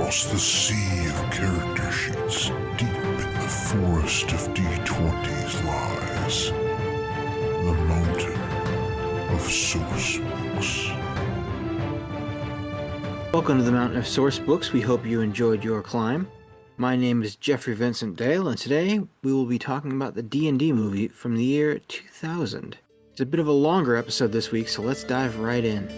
across the sea of character sheets, deep in the forest of D20s lies the mountain of source books. Welcome to the Mountain of Source Books. We hope you enjoyed your climb. My name is Jeffrey Vincent Dale, and today we will be talking about the D&D movie from the year 2000. It's a bit of a longer episode this week, so let's dive right in.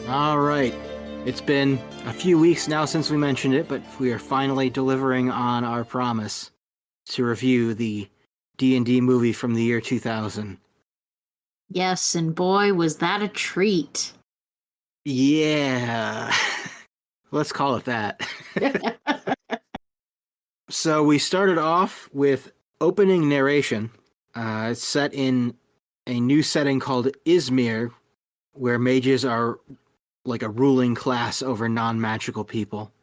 Alright, it's been a few weeks now since we mentioned it, but we are finally delivering on our promise to review the D&D movie from the year 2000. Yes, and boy, was that a treat. Yeah, let's call it that. So we started off with opening narration. It's set in a new setting called Izmir, where mages are like a ruling class over non-magical people.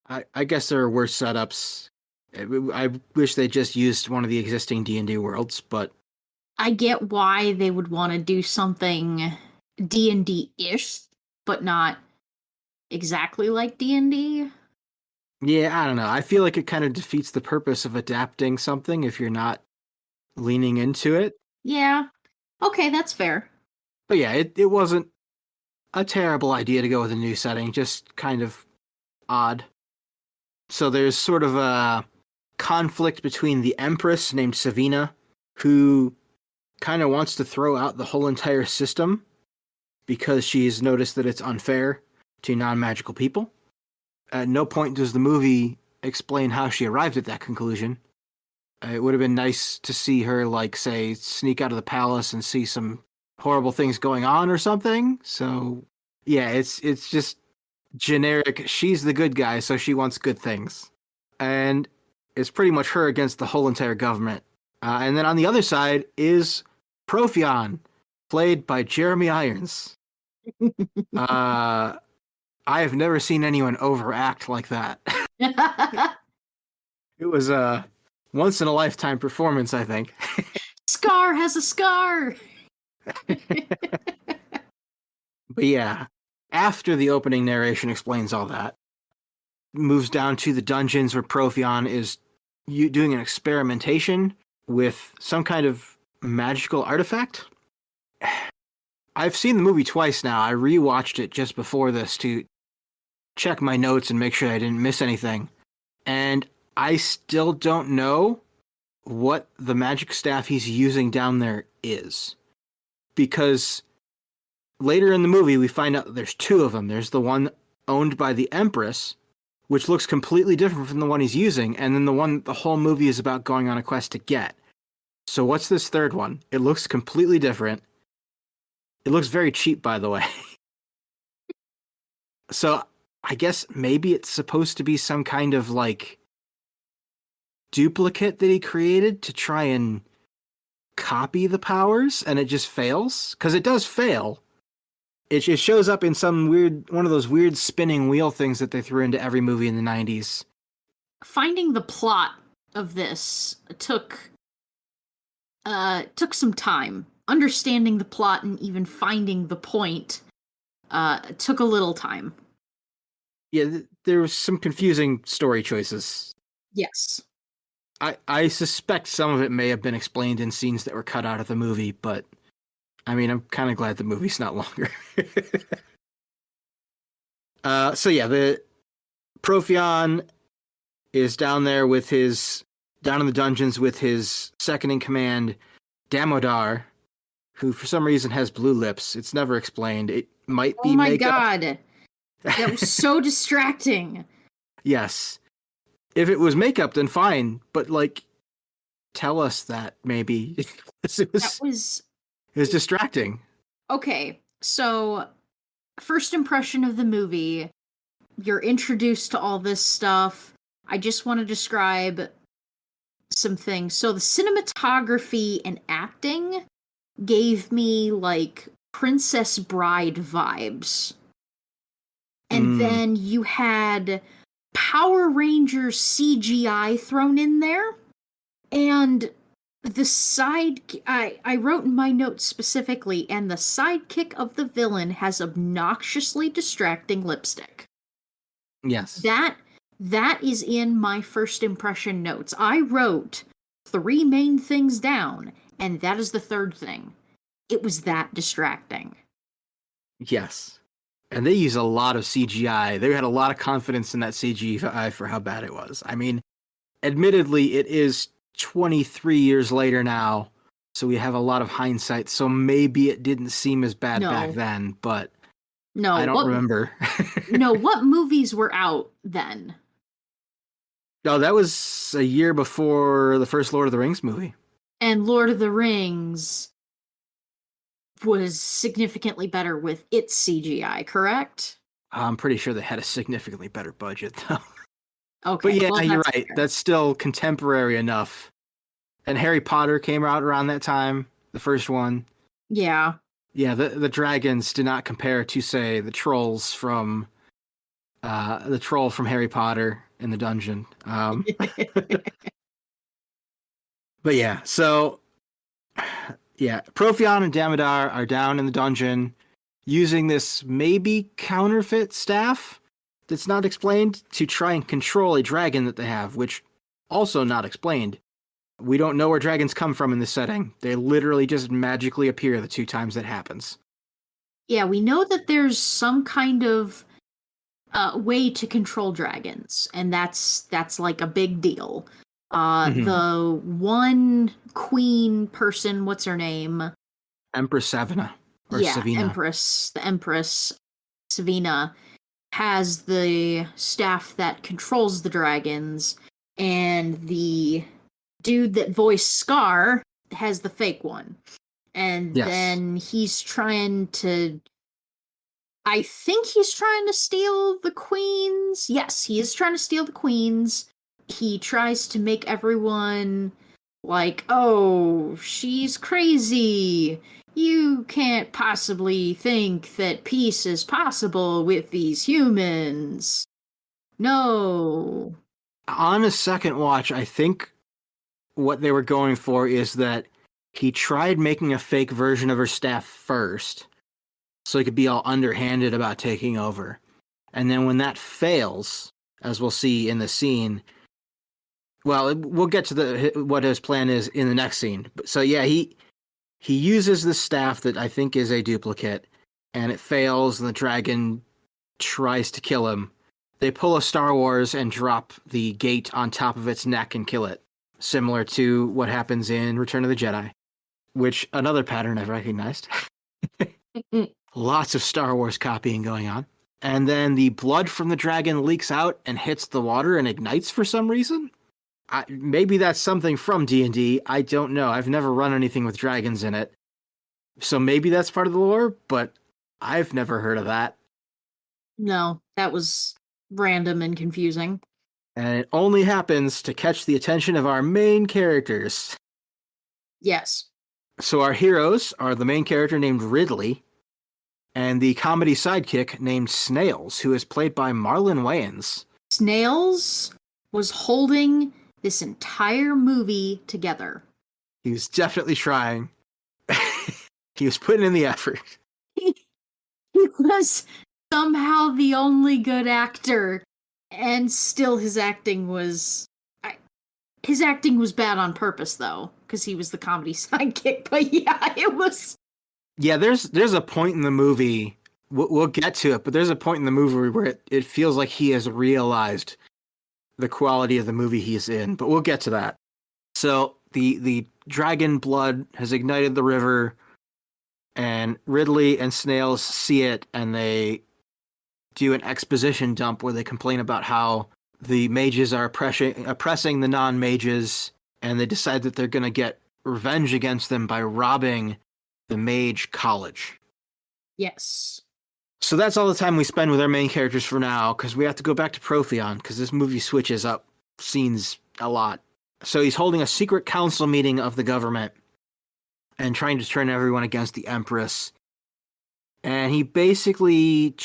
I guess there are worse setups. I wish they just used one of the existing D&D worlds, but I get why they would want to do something D&D-ish, but not exactly like D&D. yeah, I don't know. I feel like it kind of defeats the purpose of adapting something if you're not leaning into it. Yeah. Okay, that's fair. But yeah, it wasn't a terrible idea to go with a new setting, just kind of odd. So there's sort of a conflict between the Empress named Savina, who kind of wants to throw out the whole entire system because she's noticed that it's unfair to non-magical people. At no point does the movie explain how she arrived at that conclusion. It would have been nice to see her, like, say, sneak out of the palace and see some horrible things going on or something. So, yeah, it's just generic. She's the good guy, so she wants good things. And it's pretty much her against the whole entire government. And then on the other side is Profion, played by Jeremy Irons. I have never seen anyone overact like that. It was a once-in-a-lifetime performance, I think. Scar has a scar! But yeah, after the opening narration explains all that, moves down to the dungeons where Profion is doing an experimentation with some kind of magical artifact. I've seen the movie twice now. I rewatched it just before this to check my notes and make sure I didn't miss anything. And I still don't know what the magic staff he's using down there is. Because later in the movie, we find out that there's two of them. There's the one owned by the Empress, which looks completely different from the one he's using, and then the one the whole movie is about going on a quest to get. So what's this third one? It looks completely different. It looks very cheap, by the way. So I guess maybe it's supposed to be some kind of, like, duplicate that he created to try and copy the powers, and it just fails? Because it does fail. It shows up in some one of those weird spinning wheel things that they threw into every movie in the 90s. Finding the plot of this took some time. Understanding the plot and even finding the point took a little time. Yeah, there was some confusing story choices. Yes. I suspect some of it may have been explained in scenes that were cut out of the movie, but I mean, I'm kind of glad the movie's not longer. So yeah, the Profion is down there in the dungeons with his second in command, Damidar, who for some reason has blue lips. It's never explained. It might be makeup. Oh my god. That was so distracting. Yes. If it was makeup, then fine. But, like, tell us that, maybe. It was distracting. Okay, so first impression of the movie, you're introduced to all this stuff. I just want to describe some things. So the cinematography and acting gave me, like, Princess Bride vibes. And then you had Power Rangers CGI thrown in there. And I wrote in my notes specifically, and the sidekick of the villain has obnoxiously distracting lipstick. Yes. That is in my first impression notes. I wrote 3 main things down, and that is the third thing. It was that distracting. Yes. And they use a lot of CGI. They had a lot of confidence in that CGI for how bad it was. I mean, admittedly, it is 23 years later now, so we have a lot of hindsight. So maybe it didn't seem as bad back then, but I don't remember. No, what movies were out then? No, that was a year before the first Lord of the Rings movie. And Lord of the Rings was significantly better with its CGI, correct? I'm pretty sure they had a significantly better budget, though. Okay. But yeah, well, you're that's right. fair. That's still contemporary enough. And Harry Potter came out around that time, the first one. Yeah. Yeah, the dragons do not compare to, say, the trolls from the troll from Harry Potter in the dungeon. But yeah, so yeah, Profion and Damidar are down in the dungeon using this maybe counterfeit staff that's not explained to try and control a dragon that they have, which also not explained. We don't know where dragons come from in this setting. They literally just magically appear the 2 times that happens. Yeah, we know that there's some kind of way to control dragons, and that's like a big deal. The one queen person, what's her name? Empress Savina. Or Yeah, Savina. the Empress Savina has the staff that controls the dragons, and the dude that voiced Scar has the fake one. And Yes. then I think he's trying to steal the queens. Yes, he is trying to steal the queens. He tries to make everyone like, oh, she's crazy. You can't possibly think that peace is possible with these humans. No. On a second watch, I think what they were going for is that he tried making a fake version of her staff first, so he could be all underhanded about taking over. And then when that fails, as we'll see in the scene, well, we'll get to what his plan is in the next scene. So yeah, he uses the staff that I think is a duplicate, and it fails, and the dragon tries to kill him. They pull a Star Wars and drop the gate on top of its neck and kill it, similar to what happens in Return of the Jedi, which another pattern I've recognized. Lots of Star Wars copying going on. And then the blood from the dragon leaks out and hits the water and ignites for some reason. Maybe that's something from D&D. I don't know. I've never run anything with dragons in it. So maybe that's part of the lore, but I've never heard of that. No, that was random and confusing. And it only happens to catch the attention of our main characters. Yes. So our heroes are the main character named Ridley, and the comedy sidekick named Snails, who is played by Marlon Wayans. Snails was holding this entire movie together. He was definitely trying. He was putting in the effort. He was somehow the only good actor, and still his acting was bad on purpose, though, because he was the comedy sidekick. But yeah, it was. Yeah, there's a point in the movie, we'll get to it, but there's a point in the movie where it feels like he has realized the quality of the movie he's in, but we'll get to that. So the dragon blood has ignited the river, and Ridley and Snails see it, and they do an exposition dump where they complain about how the mages are oppressing the non-mages, and they decide that they're going to get revenge against them by robbing the mage college. Yes. So that's all the time we spend with our main characters for now, because we have to go back to Profion, because this movie switches up scenes a lot. So he's holding a secret council meeting of the government and trying to turn everyone against the Empress. And he basically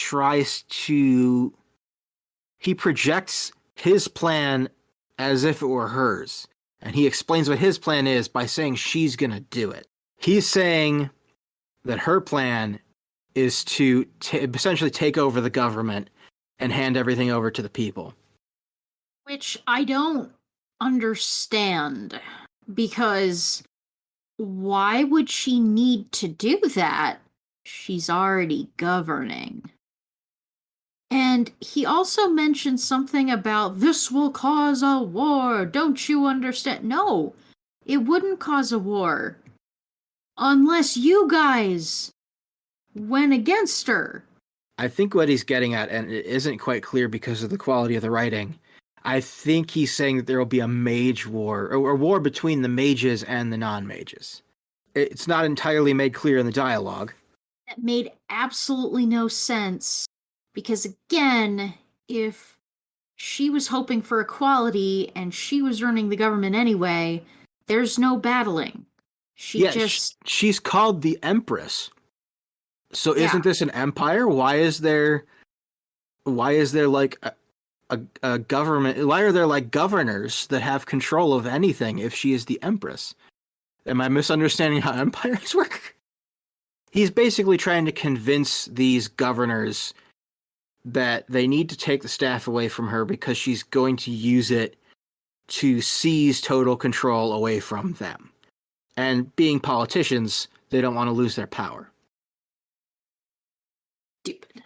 he projects his plan as if it were hers. And he explains what his plan is by saying she's going to do it. He's saying that her plan is to essentially take over the government and hand everything over to the people. Which I don't understand, because why would she need to do that? She's already governing. And he also mentioned something about this will cause a war. Don't you understand? No, it wouldn't cause a war unless you guys went against her. I think what he's getting at, and it isn't quite clear because of the quality of the writing, I think he's saying that there will be a mage war, or a war between the mages and the non-mages. It's not entirely made clear in the dialogue. That made absolutely no sense, because again, if she was hoping for equality and she was running the government anyway, there's no battling. She's called the Empress. So isn't this an empire? Why is there like a government? Why are there like governors that have control of anything if she is the Empress? Am I misunderstanding how empires work? He's basically trying to convince these governors that they need to take the staff away from her because she's going to use it to seize total control away from them. And being politicians, they don't want to lose their power. Stupid.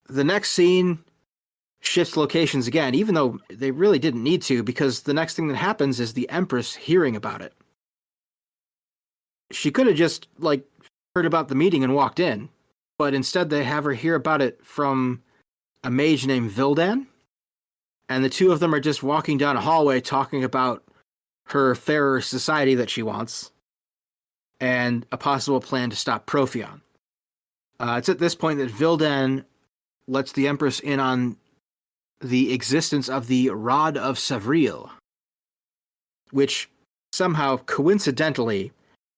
The next scene shifts locations again, even though they really didn't need to, because the next thing that happens is the Empress hearing about it. She could have just, heard about the meeting and walked in, but instead they have her hear about it from a mage named Vildan, and the two of them are just walking down a hallway talking about her fairer society that she wants, and a possible plan to stop Profion. It's at this point that Vildan lets the Empress in on the existence of the Rod of Savril, which somehow, coincidentally,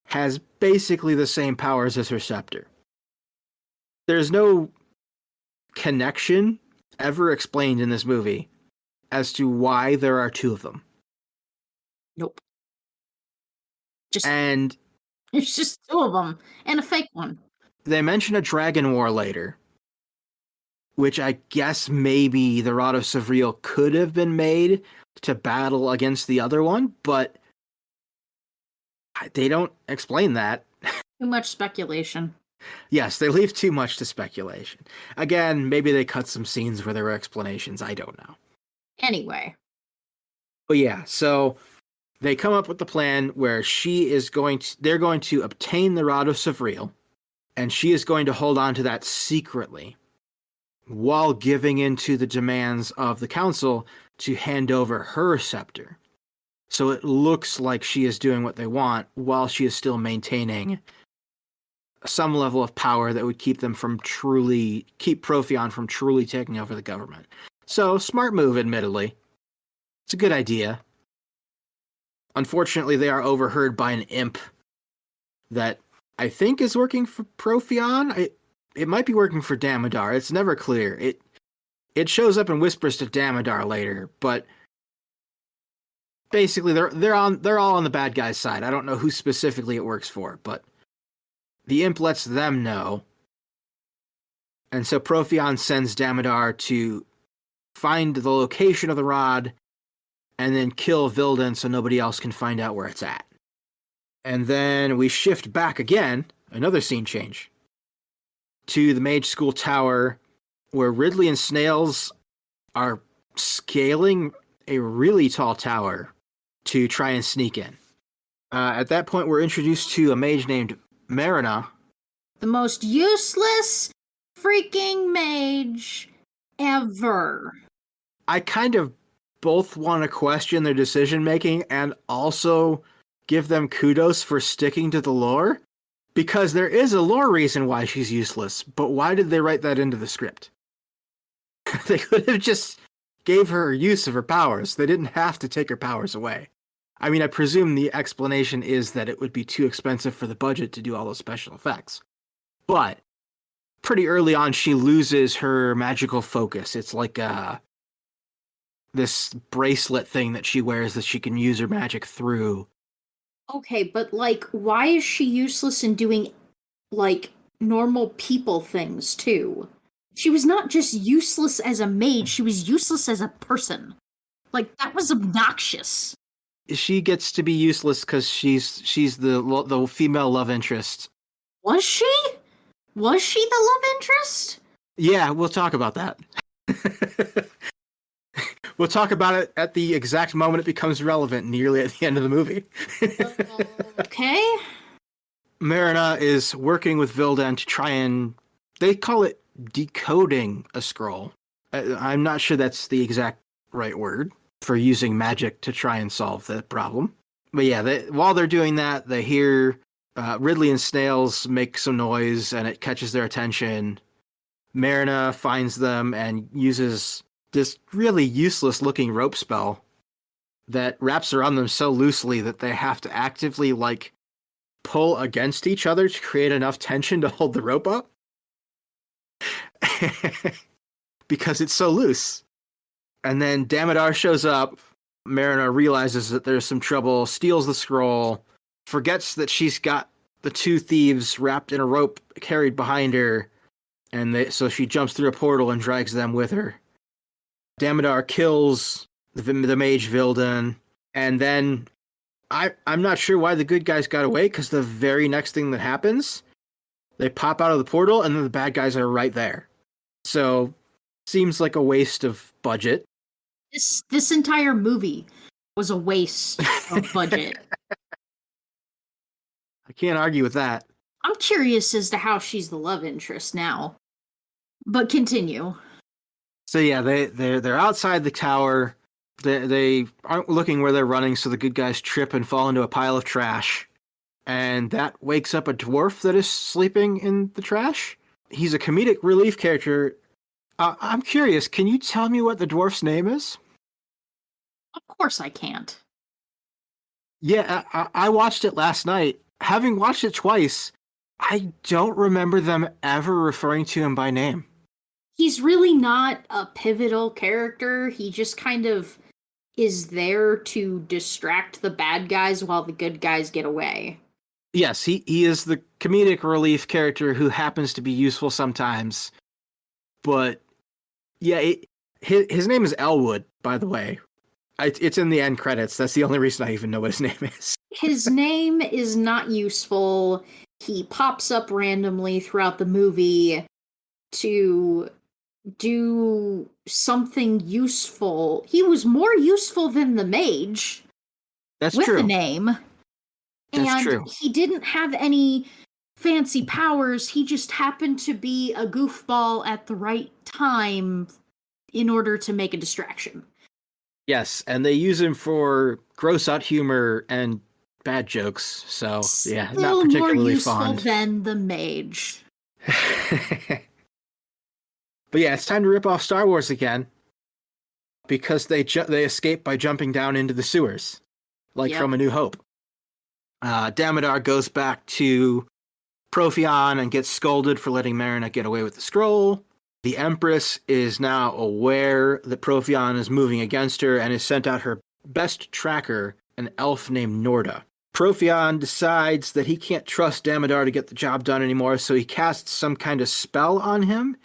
has basically the same powers as her scepter. There's no connection ever explained in this movie as to why there are two of them. Nope. It's just two of them, and a fake one. They mention a dragon war later, which I guess maybe the Rod of Savril could have been made to battle against the other one, but they don't explain that. Too much speculation. Yes, they leave too much to speculation. Again, maybe they cut some scenes where there were explanations. I don't know. Anyway. But yeah, so they come up with the plan where they're going to obtain the Rod of Savril, and she is going to hold on to that secretly while giving in to the demands of the council to hand over her scepter. So it looks like she is doing what they want while she is still maintaining some level of power that would keep Profion from truly taking over the government. So, smart move, admittedly. It's a good idea. Unfortunately, they are overheard by an imp that I think is working for Profion. It might be working for Damidar. It's never clear. It shows up and whispers to Damidar later, but basically they're all on the bad guy's side. I don't know who specifically it works for, but the imp lets them know. And so Profion sends Damidar to find the location of the rod and then kill Vildan so nobody else can find out where it's at. And then we shift back again, another scene change, to the Mage School Tower, where Ridley and Snails are scaling a really tall tower to try and sneak in. At that point, we're introduced to a mage named Marina. The most useless freaking mage ever. I kind of both want to question their decision-making and also give them kudos for sticking to the lore, because there is a lore reason why she's useless, but why did they write that into the script? They could have just gave her use of her powers. They didn't have to take her powers away. I mean, I presume the explanation is that it would be too expensive for the budget to do all those special effects. But pretty early on, she loses her magical focus. It's like this bracelet thing that she wears that she can use her magic through. Okay, but like, why is she useless in doing like normal people things too? She was not just useless as a maid, she was useless as a person. Like, that was obnoxious. She gets to be useless because she's the female love interest. Was she? Was she the love interest? Yeah, we'll talk about that. We'll talk about it at the exact moment it becomes relevant, nearly at the end of the movie. Okay. Marina is working with Vildan to try and, they call it decoding a scroll. I'm not sure that's the exact right word for using magic to try and solve the problem. But yeah, while they're doing that, they hear Ridley and Snails make some noise, and it catches their attention. Marina finds them and uses this really useless looking rope spell that wraps around them so loosely that they have to actively like pull against each other to create enough tension to hold the rope up. Because it's so loose. And then Damidar shows up. Marina realizes that there's some trouble, steals the scroll, forgets that she's got the two thieves wrapped in a rope carried behind her, and so she jumps through a portal and drags them with her. Damidar kills the mage Vildan, and then I'm not sure why the good guys got away, because the very next thing that happens, they pop out of the portal, and then the bad guys are right there. So, seems like a waste of budget. This entire movie was a waste of budget. I can't argue with that. I'm curious as to how she's the love interest now. But continue. So yeah, they're outside the tower. They aren't looking where they're running, so the good guys trip and fall into a pile of trash. And that wakes up a dwarf that is sleeping in the trash. He's a comedic relief character. I'm curious, can you tell me what the dwarf's name is? Of course I can't. Yeah, I watched it last night. Having watched it twice, I don't remember them ever referring to him by name. He's really not a pivotal character. He just kind of is there to distract the bad guys while the good guys get away. Yes, he is the comedic relief character who happens to be useful sometimes. But yeah, his name is Elwood, by the way. It's in the end credits. That's the only reason I even know what his name is. His name is not useful. He pops up randomly throughout the movie to do something useful. He was more useful than the mage. That's with true. The name. That's true. He didn't have any fancy powers. He just happened to be a goofball at the right time in order to make a distraction. Yes, and they use him for gross out humor and bad jokes. So yeah, Still not particularly more useful fond. than the mage. But yeah, it's time to rip off Star Wars again, because they escape by jumping down into the sewers, like from A New Hope. Damidar goes back to Profion and gets scolded for letting Marina get away with the scroll. The Empress is now aware that Profion is moving against her and has sent out her best tracker, an elf named Norda. Profion decides that he can't trust Damidar to get the job done anymore, so he casts some kind of spell on him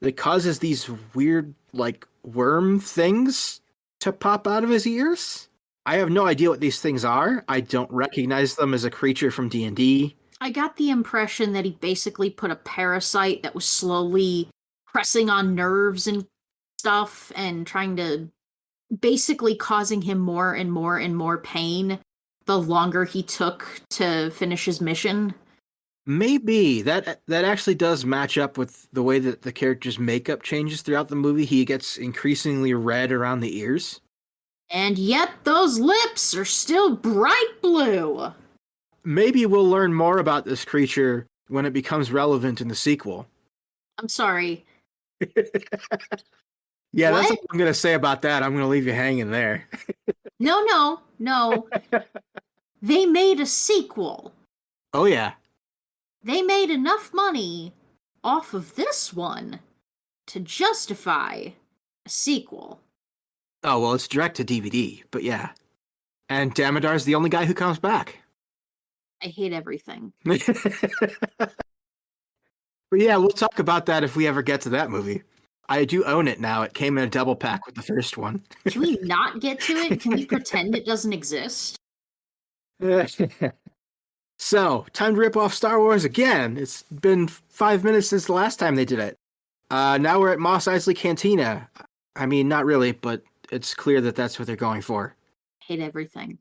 that causes these weird, like, worm things to pop out of his ears. I have no idea what these things are. I don't recognize them as a creature from D&D. I got the impression that he basically put a parasite that was slowly pressing on nerves and stuff and trying to basically causing him more and more and more pain the longer he took to finish his mission. Maybe that actually does match up with the way that the character's makeup changes throughout the movie. He gets increasingly red around the ears. And yet those lips are still bright blue. Maybe we'll learn more about this creature when it becomes relevant in the sequel. I'm sorry. Yeah, What? that's what I'm going to say about that. I'm going to leave you hanging there. No. They made a sequel. Oh, yeah. They made enough money off of this one to justify a sequel. Oh, well, it's direct to DVD, but yeah. And Damidar's the only guy who comes back. I hate everything. But yeah, we'll talk about that if we ever get to that movie. I do own it now. It came in a double pack with the first one. Can we not get to it? Can we pretend it doesn't exist? So, time to rip off Star Wars again. It's been 5 minutes since the last time they did it. Now we're at Mos Eisley Cantina. I mean, not really, but it's clear that that's what they're going for. Hate everything.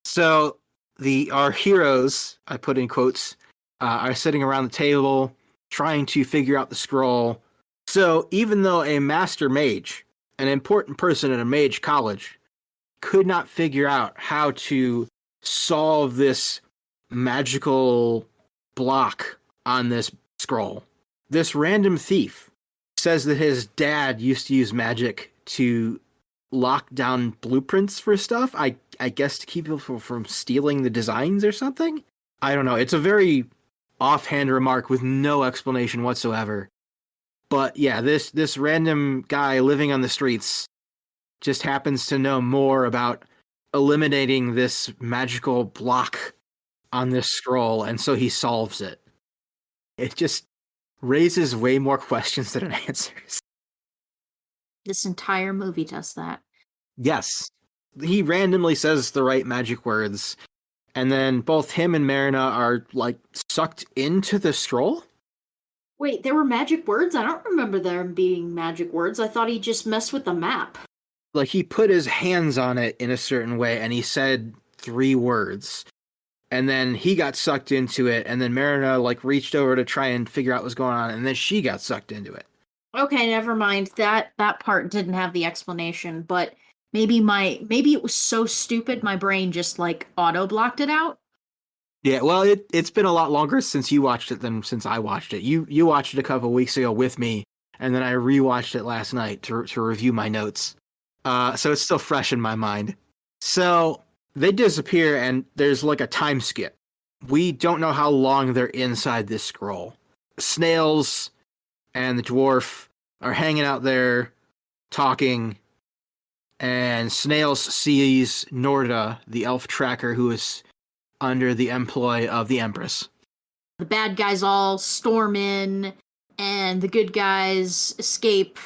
So our heroes, I put in quotes, are sitting around the table trying to figure out the scroll. So even though a master mage, an important person at a mage college, could not figure out how to solve this magical block on this scroll, this random thief says that his dad used to use magic to lock down blueprints for stuff. I guess to keep people from stealing the designs or something. I don't know. It's a very offhand remark with no explanation whatsoever. But yeah, this random guy living on the streets just happens to know more about eliminating this magical block on this scroll, and so he solves it. It just raises way more questions than it answers. This entire movie does that. Yes. He randomly says the right magic words, and then both him and Marina are, like, sucked into the scroll? Wait, there were magic words? I don't remember there being magic words. I thought he just messed with the map. Like, he put his hands on it in a certain way, and he said 3 words. And then he got sucked into it, and then Marina, like, reached over to try and figure out what's going on, and then she got sucked into it. Okay, never mind. That part didn't have the explanation, but maybe it was so stupid my brain just, like, auto-blocked it out. Yeah, well, it's been a lot longer since you watched it than since I watched it. You watched it a couple weeks ago with me, and then I rewatched it last night to review my notes. So it's still fresh in my mind. So they disappear, and there's like a time skip. We don't know how long they're inside this scroll. Snails and the dwarf are hanging out there talking, and Snails sees Norda, the elf tracker who is under the employ of the Empress. The bad guys all storm in, and the good guys escape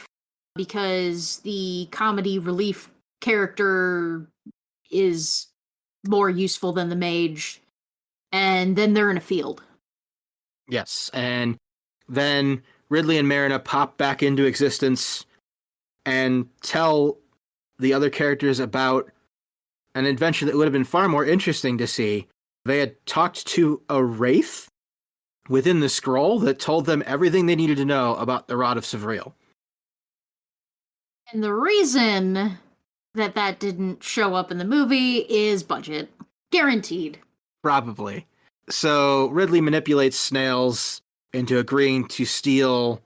because the comedy relief character is more useful than the mage, and then they're in a field. Yes, and then Ridley and Marina pop back into existence and tell the other characters about an adventure that would have been far more interesting to see. They had talked to a wraith within the scroll that told them everything they needed to know about the Rod of Sevriel. And the reason that didn't show up in the movie is budget. Guaranteed. Probably. So Ridley manipulates Snails into agreeing to steal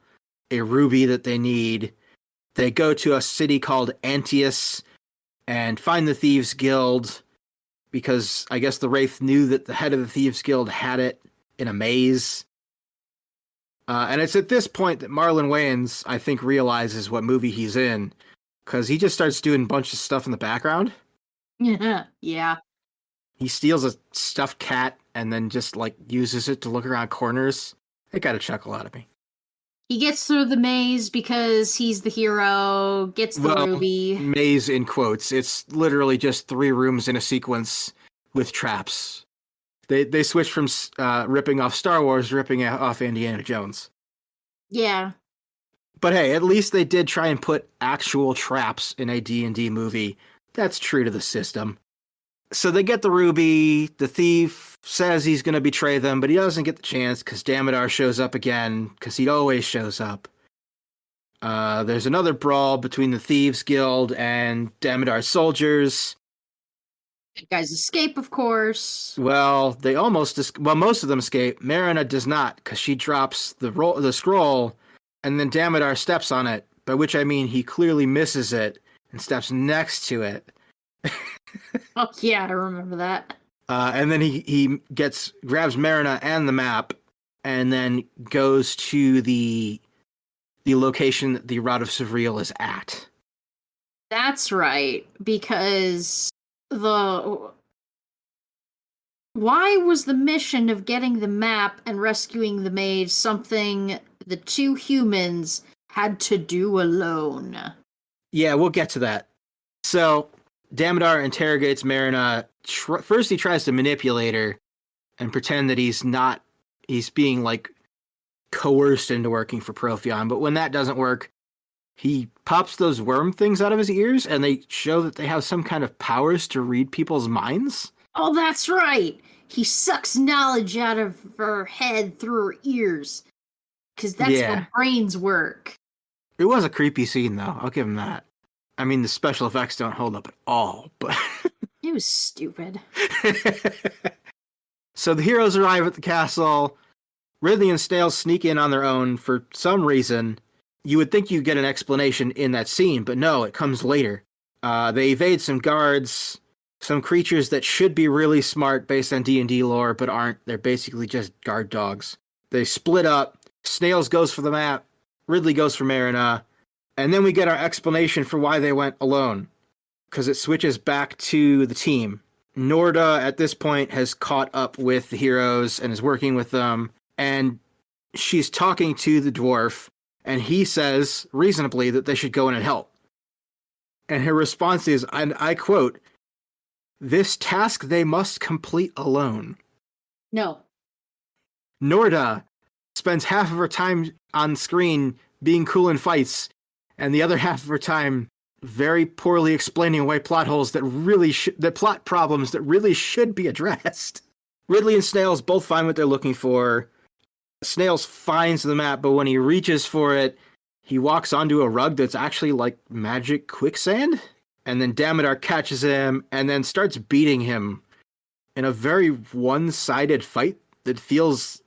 a ruby that they need. They go to a city called Antius and find the Thieves Guild, because I guess the Wraith knew that the head of the Thieves Guild had it in a maze. And it's at this point that Marlon Wayans, I think, realizes what movie he's in, because he just starts doing a bunch of stuff in the background. Yeah. He steals a stuffed cat and then just, like, uses it to look around corners. It got a chuckle out of me. He gets through the maze because he's the hero, gets the ruby. Maze in quotes. It's literally just 3 rooms in a sequence with traps. They switched from ripping off Star Wars, ripping off Indiana Jones. Yeah. But hey, at least they did try and put actual traps in a D&D movie. That's true to the system. So they get the ruby. The thief says he's going to betray them, but he doesn't get the chance because Damidar shows up again, because he always shows up. There's another brawl between the Thieves Guild and Damidar's soldiers. The guys escape, of course. Well, they most of them escape. Marina does not, because she drops the scroll, and then Damidar steps on it, by which I mean he clearly misses it and steps next to it. Oh, yeah, I remember that. And then he grabs Marina and the map, and then goes to the the location that the Rod of Sevriel is at. That's right, because why was the mission of getting the map and rescuing the maid something the two humans had to do alone? Yeah, we'll get to that. So, Damidar interrogates Marina. First, he tries to manipulate her and pretend that he's being, like, coerced into working for Profion. But when that doesn't work, he pops those worm things out of his ears, and they show that they have some kind of powers to read people's minds. Oh, that's right! He sucks knowledge out of her head through her ears. Because that's how brains work. It was a creepy scene, though. I'll give him that. I mean, the special effects don't hold up at all, but... It was stupid. So the heroes arrive at the castle. Ridley and Snails sneak in on their own for some reason. You would think you'd get an explanation in that scene, but no, it comes later. They evade some guards, some creatures that should be really smart based on D&D lore, but aren't. They're basically just guard dogs. They split up. Snails goes for the map. Ridley goes for Marina. And then we get our explanation for why they went alone. Because it switches back to the team. Norda, at this point, has caught up with the heroes and is working with them. And she's talking to the dwarf. And he says, reasonably, that they should go in and help. And her response is, and I quote, "This task they must complete alone." No. Norda spends half of her time on screen being cool in fights, and the other half of her time very poorly explaining away plot holes that plot problems that really should be addressed. Ridley and Snails both find what they're looking for. Snails finds the map, but when he reaches for it, he walks onto a rug that's actually like magic quicksand. And then Damidar catches him and then starts beating him in a very one-sided fight that feels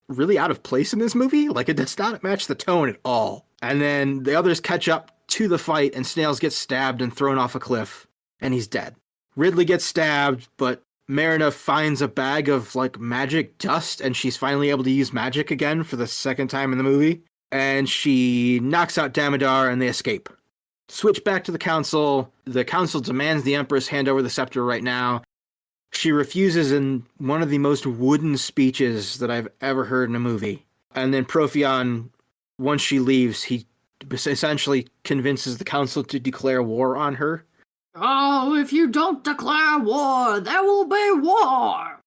really out of place in this movie. Like, it does not match the tone at all. And then the others catch up to the fight, and Snails gets stabbed and thrown off a cliff, and he's dead. Ridley gets stabbed, but Marina finds a bag of, like, magic dust, and she's finally able to use magic again for the second time in the movie. And she knocks out Damidar, and they escape. Switch back to the council. The council demands the Empress hand over the scepter right now. She refuses in one of the most wooden speeches that I've ever heard in a movie. And then Profion, once she leaves, he essentially convinces the council to declare war on her. Oh, if you don't declare war, there will be war!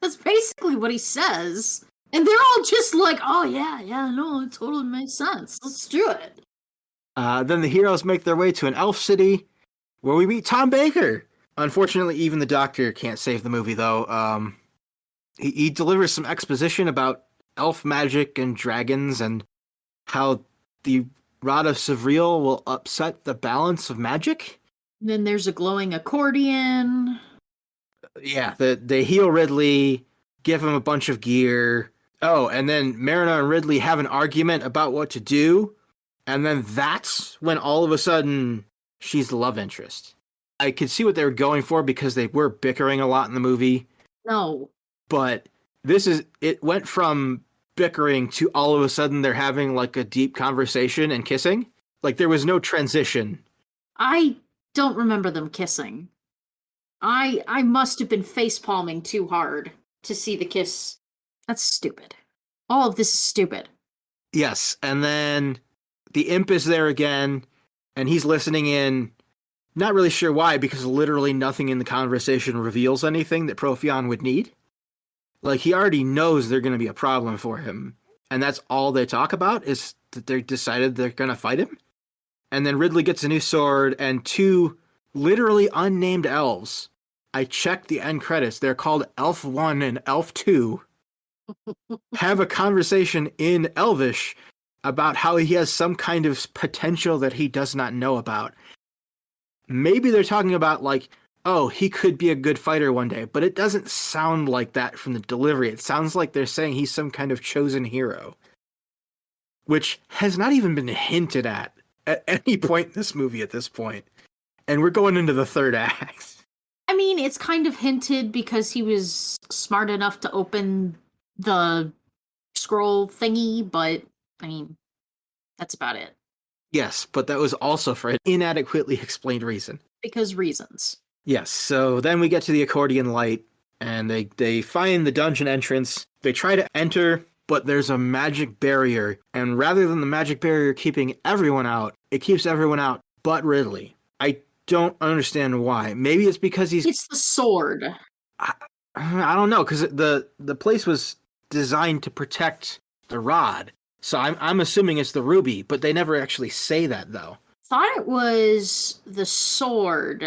That's basically what he says. And they're all just like, oh yeah, no, it totally makes sense. Let's do it. Then the heroes make their way to an elf city where we meet Tom Baker. Unfortunately, even the Doctor can't save the movie, though. He delivers some exposition about elf magic and dragons and how the Rod of Sevriel will upset the balance of magic. And then there's a glowing accordion. Yeah, they heal Ridley, give him a bunch of gear. Oh, and then Marina and Ridley have an argument about what to do. And then that's when all of a sudden she's the love interest. I could see what they were going for because they were bickering a lot in the movie. No. But it went from bickering to all of a sudden they're having like a deep conversation and kissing. Like there was no transition. I don't remember them kissing. I must have been facepalming too hard to see the kiss. That's stupid. All of this is stupid. Yes, and then the imp is there again, and he's listening in. Not really sure why, because literally nothing in the conversation reveals anything that Profion would need. Like, he already knows they're going to be a problem for him. And that's all they talk about, is that they decided they're going to fight him. And then Ridley gets a new sword, and two literally unnamed elves. I checked the end credits. They're called Elf 1 and Elf 2. Have a conversation in Elvish about how he has some kind of potential that he does not know about. Maybe they're talking about, like, oh, he could be a good fighter one day, but it doesn't sound like that from the delivery. It sounds like they're saying he's some kind of chosen hero, which has not even been hinted at any point in this movie at this point. And we're going into the third act. I mean, it's kind of hinted because he was smart enough to open the scroll thingy, but I mean, that's about it. Yes, but that was also for an inadequately explained reason. Because reasons. Yes, so then we get to the accordion light, and they find the dungeon entrance. They try to enter, but there's a magic barrier, and rather than the magic barrier keeping everyone out, it keeps everyone out but Ridley. I don't understand why. Maybe it's because It's the sword. I don't know, because the place was designed to protect the rod. So I'm assuming it's the ruby, but they never actually say that, though. Thought it was the sword.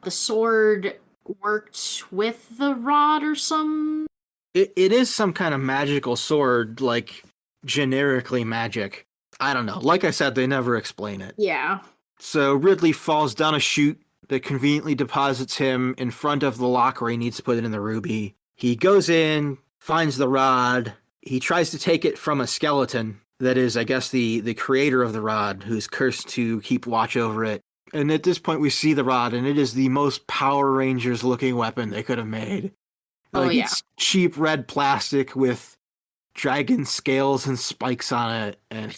The sword worked with the rod or some. It is some kind of magical sword, like generically magic. I don't know. Like I said, they never explain it. Yeah. So Ridley falls down a chute that conveniently deposits him in front of the lock where he needs to put it in the ruby. He goes in, finds the rod. He tries to take it from a skeleton that is, I guess, the creator of the rod, who's cursed to keep watch over it. And at this point, we see the rod, and it is the most Power Rangers-looking weapon they could have made. Oh, yeah. It's cheap red plastic with dragon scales and spikes on it, and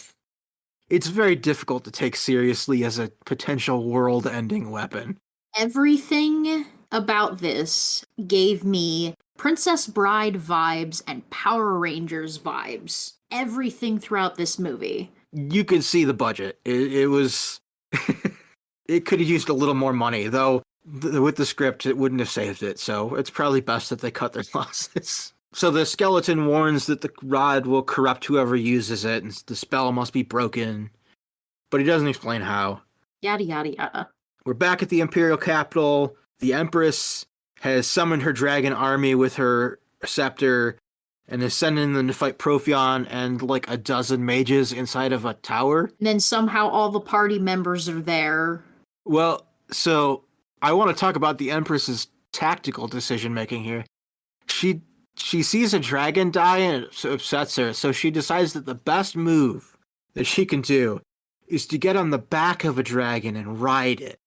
it's very difficult to take seriously as a potential world-ending weapon. Everything about this gave me Princess Bride vibes and Power Rangers vibes. Everything throughout this movie. You could see the budget. It was... It could have used a little more money, though with the script, it wouldn't have saved it, so it's probably best that they cut their losses. So the skeleton warns that the rod will corrupt whoever uses it, and the spell must be broken, but he doesn't explain how. Yada, yada, yada. We're back at the Imperial capital. The Empress has summoned her dragon army with her scepter and is sending them to fight Profion and like a dozen mages inside of a tower. And then somehow all the party members are there. Well, so I want to talk about the Empress's tactical decision-making here. She sees a dragon die and it upsets her, so she decides that the best move that she can do is to get on the back of a dragon and ride it,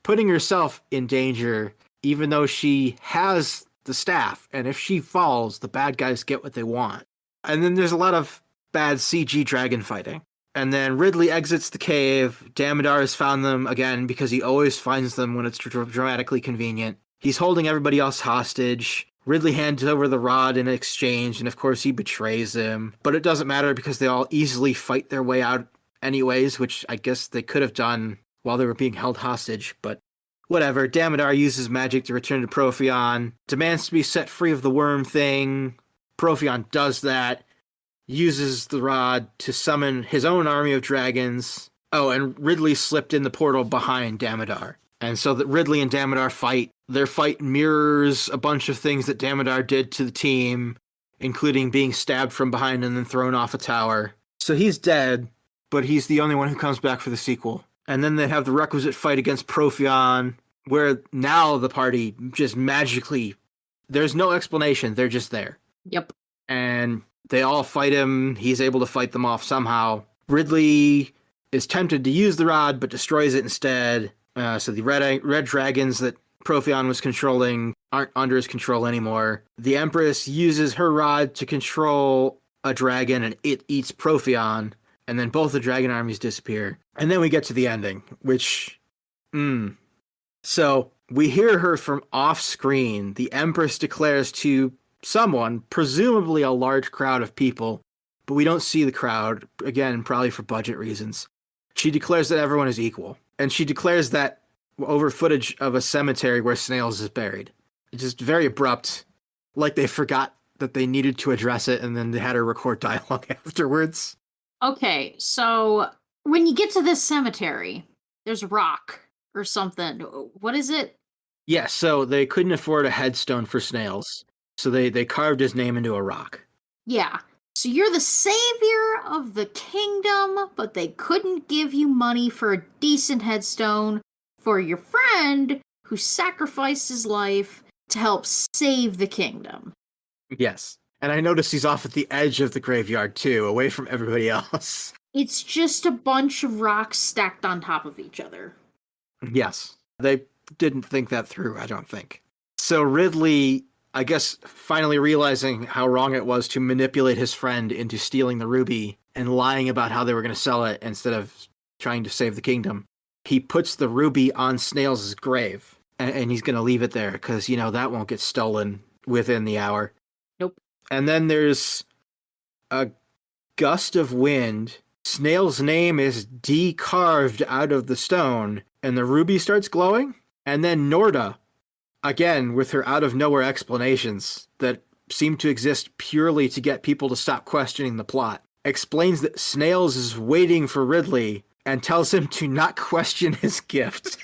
putting herself in danger even though she has the staff, and if she falls, the bad guys get what they want. And then there's a lot of bad CG dragon fighting. And then Ridley exits the cave. Damidar has found them again because he always finds them when it's dramatically convenient. He's holding everybody else hostage. Ridley hands over the rod in exchange, and of course he betrays them. But it doesn't matter because they all easily fight their way out anyways, which I guess they could have done while they were being held hostage, but whatever. Damidar uses magic to return to Profion, demands to be set free of the worm thing. Profion does that, uses the rod to summon his own army of dragons. Oh, and Ridley slipped in the portal behind Damidar. And so that Ridley and Damidar fight. Their fight mirrors a bunch of things that Damidar did to the team, including being stabbed from behind and then thrown off a tower. So he's dead, but he's the only one who comes back for the sequel. And then they have the requisite fight against Profion, where now the party just magically, there's no explanation, they're just there. Yep. And they all fight him, he's able to fight them off somehow. Ridley is tempted to use the rod, but destroys it instead. So the red dragons that Profion was controlling aren't under his control anymore. The Empress uses her rod to control a dragon, and it eats Profion. And then both the dragon armies disappear. And then we get to the ending, which... So, we hear her from off-screen. The Empress declares to someone, presumably a large crowd of people, but we don't see the crowd, again, probably for budget reasons. She declares that everyone is equal. And she declares that over footage of a cemetery where Snails is buried. It's just very abrupt, like they forgot that they needed to address it, and then they had her record dialogue afterwards. Okay, so when you get to this cemetery, there's a rock or something. What is it? Yeah, so they couldn't afford a headstone for Snails, so they carved his name into a rock. Yeah. So you're the savior of the kingdom, but they couldn't give you money for a decent headstone for your friend who sacrificed his life to help save the kingdom. Yes. And I noticed he's off at the edge of the graveyard, too, away from everybody else. It's just a bunch of rocks stacked on top of each other. Yes. They didn't think that through, I don't think. So Ridley I guess finally realizing how wrong it was to manipulate his friend into stealing the ruby and lying about how they were going to sell it instead of trying to save the kingdom, he puts the ruby on Snails' grave, and he's going to leave it there because, that won't get stolen within the hour. Nope. And then there's a gust of wind. Snail's name is de-carved out of the stone, and the ruby starts glowing. And then Norda, again, with her out-of-nowhere explanations that seem to exist purely to get people to stop questioning the plot, explains that Snails is waiting for Ridley and tells him to not question his gift.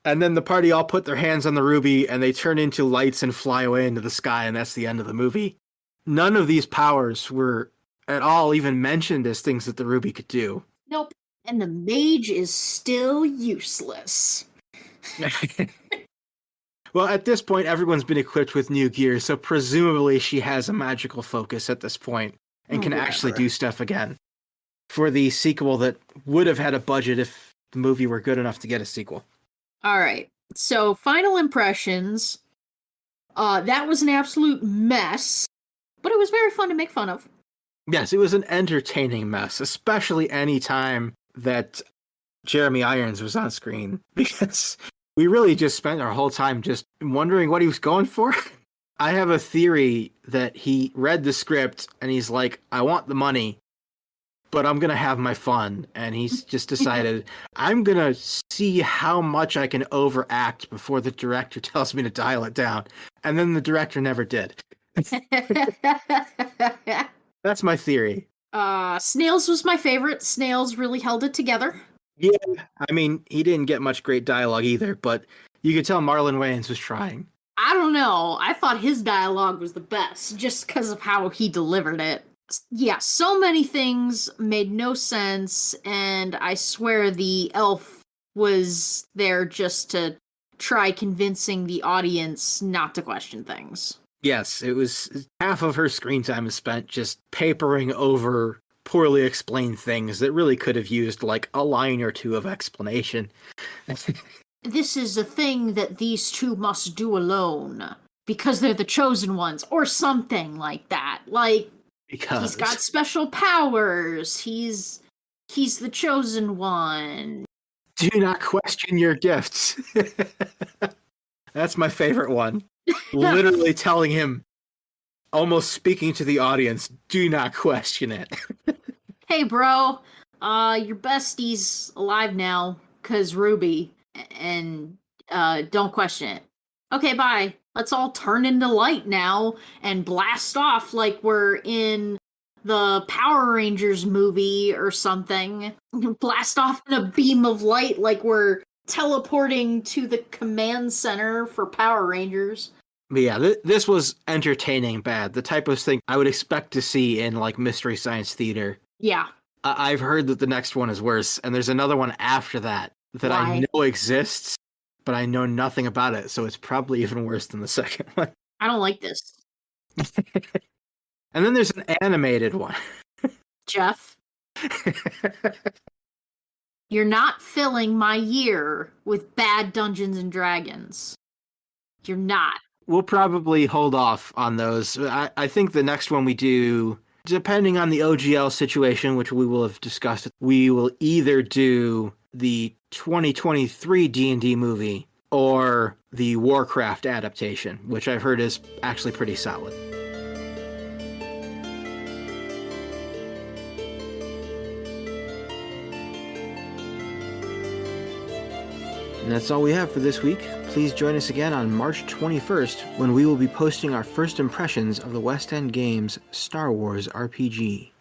And then the party all put their hands on the ruby, and they turn into lights and fly away into the sky, and that's the end of the movie. None of these powers were at all even mentioned as things that the ruby could do. Nope. And the mage is still useless. Well, at this point, everyone's been equipped with new gear, so presumably she has a magical focus at this point and can actually do stuff again. For the sequel that would have had a budget if the movie were good enough to get a sequel. All right. So, final impressions. That was an absolute mess, but it was very fun to make fun of. Yes, it was an entertaining mess, especially any time that Jeremy Irons was on screen, because we really just spent our whole time just wondering what he was going for. I have a theory that he read the script and he's like, I want the money, but I'm going to have my fun. And he's just decided, I'm going to see how much I can overact before the director tells me to dial it down. And then the director never did. That's my theory. Snails was my favorite. Snails really held it together. Yeah, I mean, he didn't get much great dialogue either, but you could tell Marlon Wayans was trying. I don't know. I thought his dialogue was the best, just because of how he delivered it. Yeah, so many things made no sense, and I swear the elf was there just to try convincing the audience not to question things. Yes, it was half of her screen time is spent just papering over poorly explained things that really could have used like a line or two of explanation. This is a thing that these two must do alone because they're the chosen ones, or something like that. Like, because he's got special powers. He's the chosen one. Do not question your gifts. That's my favorite one. Literally telling him, almost speaking to the audience, do not question it. Hey, bro, your bestie's alive now, 'cause Ruby, and don't question it. Okay, bye. Let's all turn into light now and blast off like we're in the Power Rangers movie or something. Blast off in a beam of light like we're teleporting to the command center for Power Rangers. But yeah, this was entertaining bad. The type of thing I would expect to see in like Mystery Science Theater. Yeah. I've heard that the next one is worse, and there's another one after that that I know exists, but I know nothing about it, so it's probably even worse than the second one. I don't like this. And then there's an animated one. Jeff. You're not filling my year with bad Dungeons and Dragons. You're not. We'll probably hold off on those. I think the next one we do, depending on the OGL situation, which we will have discussed, we will either do the 2023 D&D movie or the Warcraft adaptation, which I've heard is actually pretty solid. And that's all we have for this week. Please join us again on March 21st when we will be posting our first impressions of the West End Games Star Wars RPG.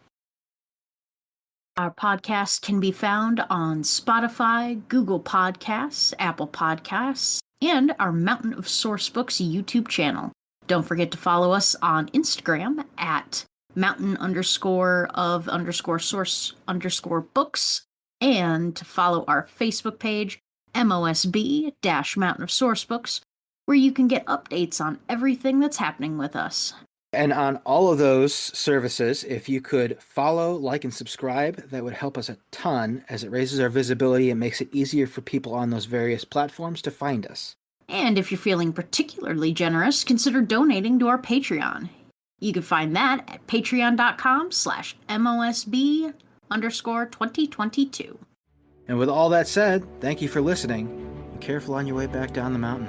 Our podcast can be found on Spotify, Google Podcasts, Apple Podcasts, and our Mountain of Sourcebooks YouTube channel. Don't forget to follow us on Instagram at mountain_of_source_books, and to follow our Facebook page, MOSB-Mountain of Sourcebooks, where you can get updates on everything that's happening with us. And on all of those services, if you could follow, like, and subscribe, that would help us a ton as it raises our visibility and makes it easier for people on those various platforms to find us. And if you're feeling particularly generous, consider donating to our Patreon. You can find that at patreon.com/MOSB_2022. And with all that said, thank you for listening, and careful on your way back down the mountain.